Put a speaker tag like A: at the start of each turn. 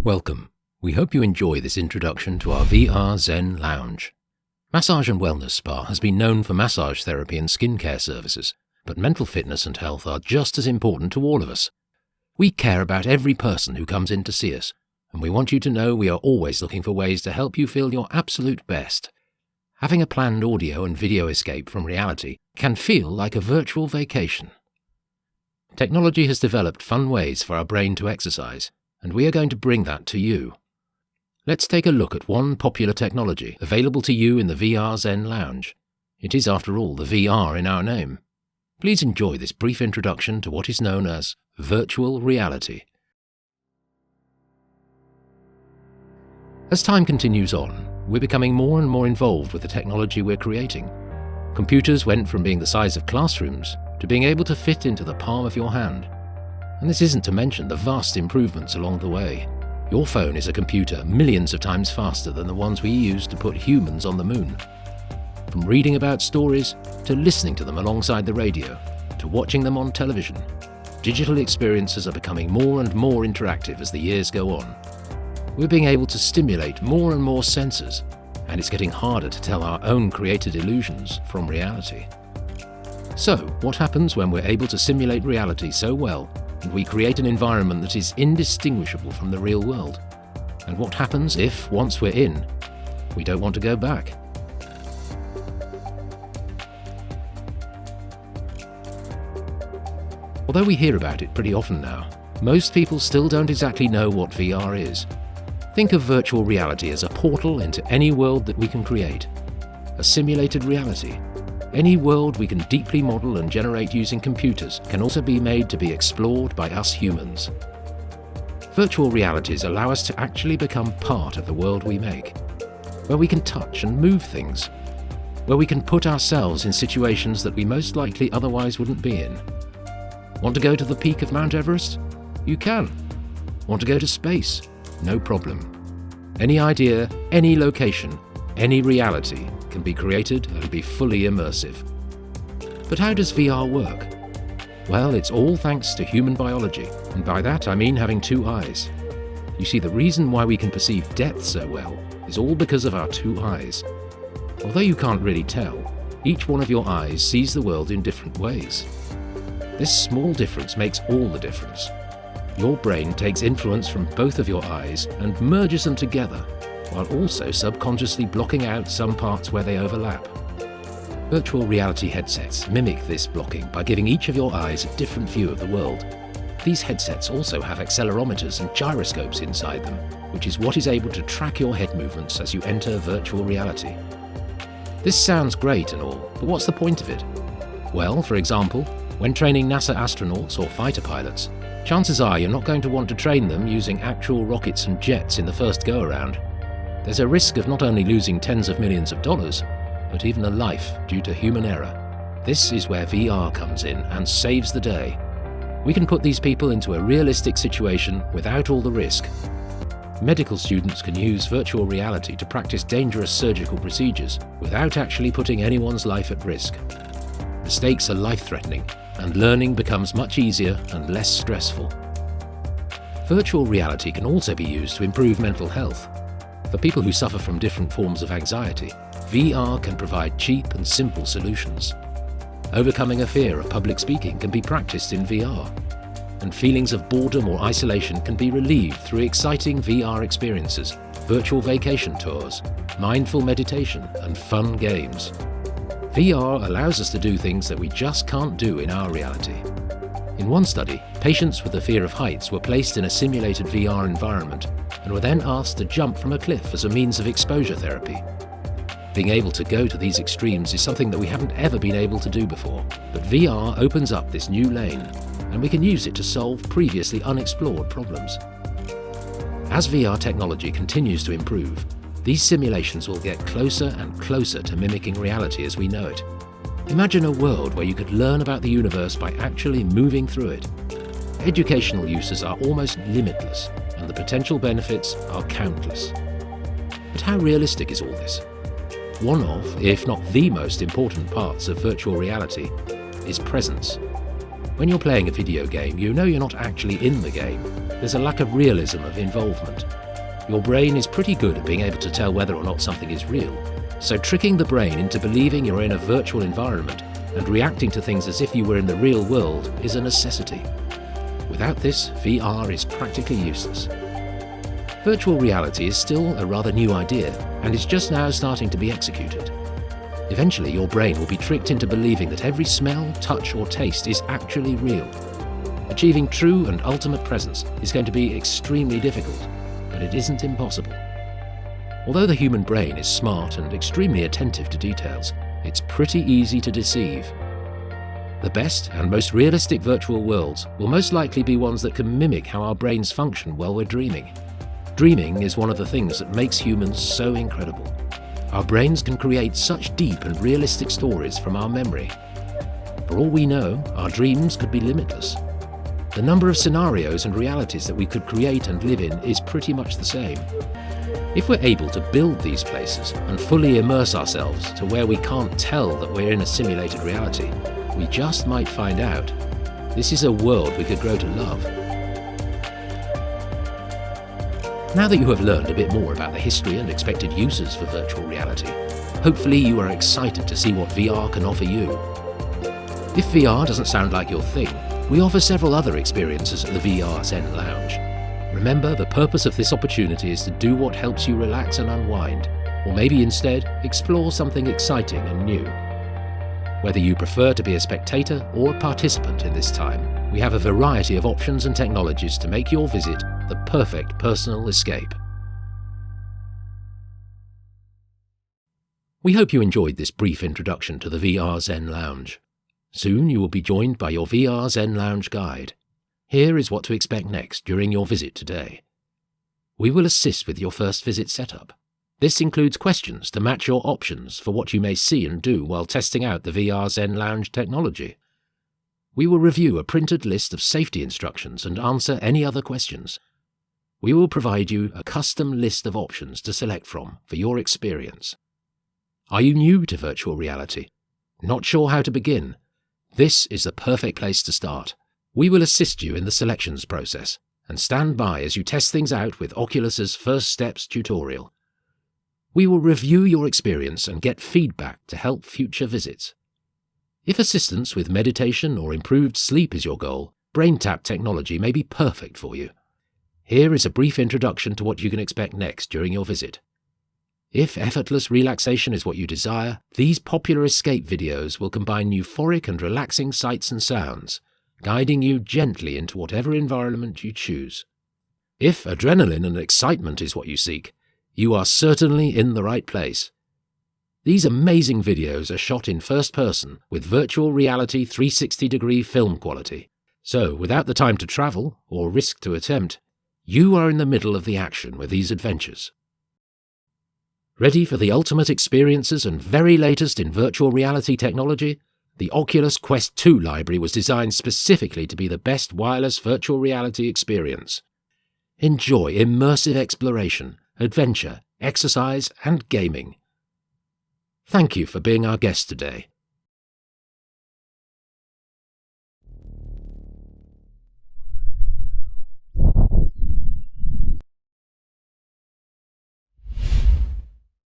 A: Welcome. We hope you enjoy this introduction to our VR Zen Lounge. Massage and Wellness Spa has been known for massage therapy and skincare services, but mental fitness and health are just as important to all of us. We care about every person who comes in to see us, and we want you to know we are always looking for ways to help you feel your absolute best. Having a planned audio and video escape from reality can feel like a virtual vacation. Technology has developed fun ways for our brain to exercise, and we are going to bring that to you. Let's take a look at one popular technology available to you in the VR Zen Lounge. It is, after all, the VR in our name. Please enjoy this brief introduction to what is known as virtual reality. As time continues on, we're becoming more and more involved with the technology we're creating. Computers went from being the size of classrooms to being able to fit into the palm of your hand. And this isn't to mention the vast improvements along the way. Your phone is a computer millions of times faster than the ones we used to put humans on the moon. From reading about stories, to listening to them alongside the radio, to watching them on television, digital experiences are becoming more and more interactive as the years go on. We're being able to stimulate more and more senses, and it's getting harder to tell our own created illusions from reality. So, what happens when we're able to simulate reality so well and we create an environment that is indistinguishable from the real world? And what happens if, once we're in, we don't want to go back? Although we hear about it pretty often now, most people still don't exactly know what VR is. Think of virtual reality as a portal into any world that we can create. A simulated reality. Any world we can deeply model and generate using computers can also be made to be explored by us humans. Virtual realities allow us to actually become part of the world we make, where we can touch and move things, where we can put ourselves in situations that we most likely otherwise wouldn't be in. Want to go to the peak of Mount Everest? You can. Want to go to space? No problem. Any idea, any location, any reality can be created and be fully immersive. But how does VR work? Well, it's all thanks to human biology, and by that I mean having two eyes. You see, the reason why we can perceive depth so well is all because of our two eyes. Although you can't really tell, each one of your eyes sees the world in different ways. This small difference makes all the difference. Your brain takes influence from both of your eyes and merges them together, while also subconsciously blocking out some parts where they overlap. Virtual reality headsets mimic this blocking by giving each of your eyes a different view of the world. These headsets also have accelerometers and gyroscopes inside them, which is what is able to track your head movements as you enter virtual reality. This sounds great and all, but what's the point of it? Well, for example, when training NASA astronauts or fighter pilots, chances are you're not going to want to train them using actual rockets and jets in the first go-around. There's a risk of not only losing tens of millions of dollars, but even a life due to human error. This is where VR comes in and saves the day. We can put these people into a realistic situation without all the risk. Medical students can use virtual reality to practice dangerous surgical procedures without actually putting anyone's life at risk. Mistakes are life-threatening, and learning becomes much easier and less stressful. Virtual reality can also be used to improve mental health. For people who suffer from different forms of anxiety, VR can provide cheap and simple solutions. Overcoming a fear of public speaking can be practiced in VR, and feelings of boredom or isolation can be relieved through exciting VR experiences, virtual vacation tours, mindful meditation, and fun games. VR allows us to do things that we just can't do in our reality. In one study, patients with a fear of heights were placed in a simulated VR environment and were then asked to jump from a cliff as a means of exposure therapy. Being able to go to these extremes is something that we haven't ever been able to do before, but VR opens up this new lane, and we can use it to solve previously unexplored problems. As VR technology continues to improve, these simulations will get closer and closer to mimicking reality as we know it. Imagine a world where you could learn about the universe by actually moving through it. Educational uses are almost limitless, and the potential benefits are countless. But how realistic is all this? One of, if not the most important parts of virtual reality is presence. When you're playing a video game, you know you're not actually in the game. There's a lack of realism of involvement. Your brain is pretty good at being able to tell whether or not something is real. So tricking the brain into believing you're in a virtual environment and reacting to things as if you were in the real world is a necessity. Without this, VR is practically useless. Virtual reality is still a rather new idea, and is just now starting to be executed. Eventually, your brain will be tricked into believing that every smell, touch, or taste is actually real. Achieving true and ultimate presence is going to be extremely difficult, but it isn't impossible. Although the human brain is smart and extremely attentive to details, it's pretty easy to deceive. The best and most realistic virtual worlds will most likely be ones that can mimic how our brains function while we're dreaming. Dreaming is one of the things that makes humans so incredible. Our brains can create such deep and realistic stories from our memory. For all we know, our dreams could be limitless. The number of scenarios and realities that we could create and live in is pretty much the same. If we're able to build these places and fully immerse ourselves to where we can't tell that we're in a simulated reality, we just might find out this is a world we could grow to love. Now that you have learned a bit more about the history and expected uses for virtual reality, hopefully you are excited to see what VR can offer you. If VR doesn't sound like your thing, we offer several other experiences at the VR Zen Lounge. Remember, the purpose of this opportunity is to do what helps you relax and unwind, or maybe instead explore something exciting and new. Whether you prefer to be a spectator or a participant in this time, we have a variety of options and technologies to make your visit the perfect personal escape. We hope you enjoyed this brief introduction to the VR Zen Lounge. Soon you will be joined by your VR Zen Lounge guide. Here is what to expect next during your visit today. We will assist with your first visit setup. This includes questions to match your options for what you may see and do while testing out the VR Zen Lounge technology. We will review a printed list of safety instructions and answer any other questions. We will provide you a custom list of options to select from for your experience. Are you new to virtual reality? Not sure how to begin? This is the perfect place to start. We will assist you in the selections process and stand by as you test things out with Oculus's First Steps tutorial. We will review your experience and get feedback to help future visits. If assistance with meditation or improved sleep is your goal, BrainTap technology may be perfect for you. Here is a brief introduction to what you can expect next during your visit. If effortless relaxation is what you desire, these popular escape videos will combine euphoric and relaxing sights and sounds, guiding you gently into whatever environment you choose. If adrenaline and excitement is what you seek, you are certainly in the right place. These amazing videos are shot in first person with virtual reality 360-degree film quality. So, without the time to travel or risk to attempt, you are in the middle of the action with these adventures. Ready for the ultimate experiences and very latest in virtual reality technology? The Oculus Quest 2 library was designed specifically to be the best wireless virtual reality experience. Enjoy immersive exploration, adventure, exercise, and gaming. Thank you for being our guest today.